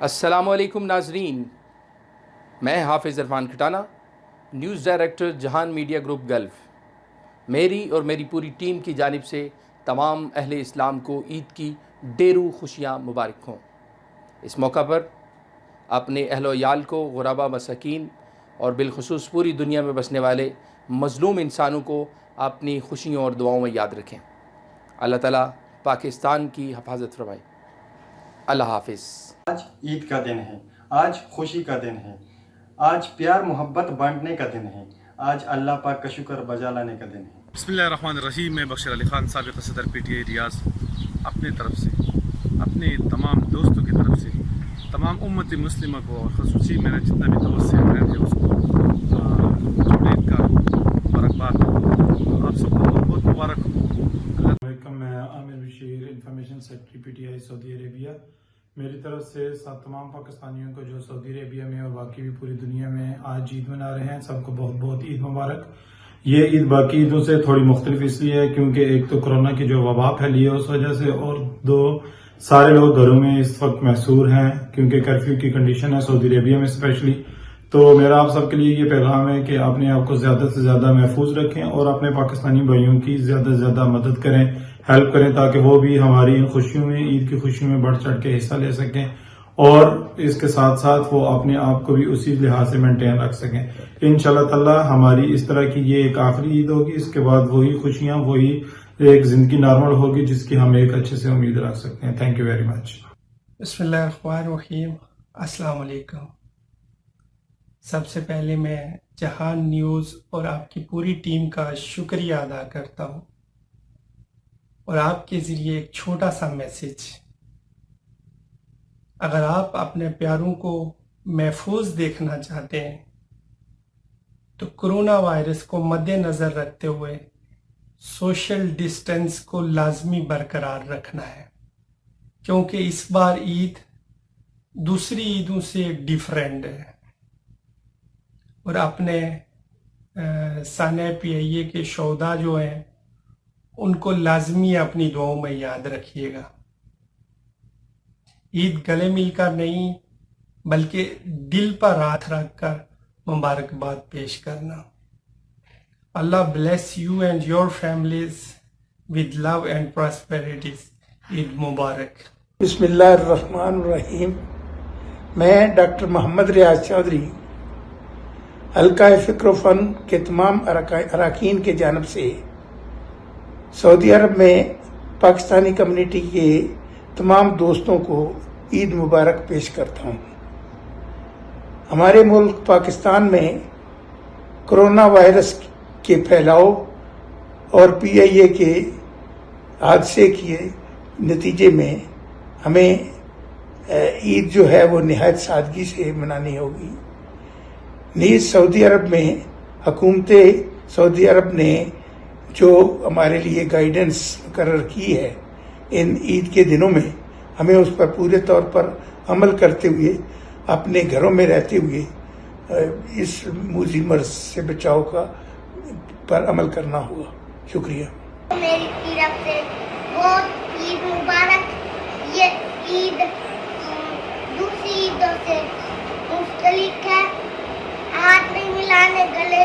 السلام علیکم ناظرین، میں حافظ عرفان کھٹانہ، نیوز ڈائریکٹر جہان میڈیا گروپ گلف۔ میری اور میری پوری ٹیم کی جانب سے تمام اہل اسلام کو عید کی ڈھیروں خوشیاں مبارک ہوں۔ اس موقع پر اپنے اہل و عیال کو، غربا مساکین اور بالخصوص پوری دنیا میں بسنے والے مظلوم انسانوں کو اپنی خوشیوں اور دعاؤں میں یاد رکھیں۔ اللہ تعالیٰ پاکستان کی حفاظت فرمائے۔ اللہ حافظ۔ آج عید کا دن ہے، آج خوشی کا دن ہے، آج پیار محبت بانٹنے کا دن ہے، آج اللہ پاک کا شکر بجا لانے کا دن ہے۔ بسم اللہ الرحمن الرحیم۔ میں بشیر علی خان، سابق صدر پی ٹی آئی ریاض، اپنے طرف سے، اپنے تمام دوستوں کی طرف سے، تمام امت مسلمہ کو اور خصوصی میرا جتنا بھی دوست ہے اس کو عید کا مبارکباد۔ آپ سب کو بہت بہت مبارک ہو۔ السلام علیکم، میں Aamir Bashir, information secretary P T I Saudi Arabia. میری طرف سے تمام پاکستانیوں کو جو سعودی عربیہ میں اور باقی بھی پوری دنیا میں آج عید منا رہے ہیں، سب کو بہت بہت عید مبارک۔ یہ عید باقی عیدوں سے تھوڑی مختلف اس لیے ہے کیونکہ ایک تو کورونا کی جو وبا پھیلی ہے اس وجہ سے، اور دو سارے لوگ گھروں میں اس وقت محصور ہیں کیونکہ کرفیو کی کنڈیشن ہے سعودی عربیہ میں اسپیشلی۔ تو میرا آپ سب کے لیے یہ پیغام ہے کہ اپنے آپ کو زیادہ سے زیادہ محفوظ رکھیں اور اپنے پاکستانی بھائیوں کی زیادہ سے زیادہ مدد کریں، ہیلپ کریں، تاکہ وہ بھی ہماری ان خوشیوں میں، عید کی خوشیوں میں بڑھ چڑھ کے حصہ لے سکیں، اور اس کے ساتھ ساتھ وہ اپنے آپ کو بھی اسی لحاظ سے مینٹین رکھ سکیں۔ انشاءاللہ تعالی ہماری اس طرح کی یہ ایک آخری عید ہوگی، اس کے بعد وہی خوشیاں، وہی ایک زندگی نارمل ہوگی جس کی ہم ایک اچھے سے امید رکھ سکتے ہیں۔ Thank you very much. بسم اللہ الرحمن الرحیم۔ السلام علیکم۔ سب سے پہلے میں جہان نیوز اور آپ کی پوری ٹیم کا شکریہ ادا کرتا ہوں، اور آپ کے ذریعے ایک چھوٹا سا میسج: اگر آپ اپنے پیاروں کو محفوظ دیکھنا چاہتے ہیں تو کرونا وائرس کو مد نظر رکھتے ہوئے سوشل ڈسٹینس کو لازمی برقرار رکھنا ہے، کیونکہ اس بار عید دوسری عیدوں سے ڈیفرنٹ ہے۔ اور اپنے سانحہ پی آئی اے کے شہداء جو ہیں ان کو لازمی اپنی دعاؤں میں یاد رکھیے گا۔ عید گلے مل کر نہیں بلکہ دل پر ہاتھ رکھ کر مبارکباد پیش کرنا۔ Allah bless you and your families with love and prosperities. Eid مبارک۔ بسم اللہ الرحمن الرحیم۔ میں ڈاکٹر محمد ریاض چودھری، حلقہ فکر و فن کے تمام اراکین کے جانب سے سعودی عرب میں پاکستانی کمیونٹی کے تمام دوستوں کو عید مبارک پیش کرتا ہوں۔ ہمارے ملک پاکستان میں کرونا وائرس کے پھیلاؤ اور پی آئی اے کے حادثے کے نتیجے میں ہمیں عید جو ہے وہ نہایت سادگی سے منانی ہوگی۔ نیز سعودی عرب میں حکومت سعودی عرب نے جو ہمارے لیے گائیڈنس مقرر کی ہے ان عید کے دنوں میں، ہمیں اس پر پورے طور پر عمل کرتے ہوئے اپنے گھروں میں رہتے ہوئے اس موذی مرض سے بچاؤ پر عمل کرنا ہوگا۔ شکریہ۔ میری طرف سے بہت عید مبارک۔ یہ عید دوسری عیدوں سے مختلف ہے۔ ہاتھ نہیں ملانے، گلے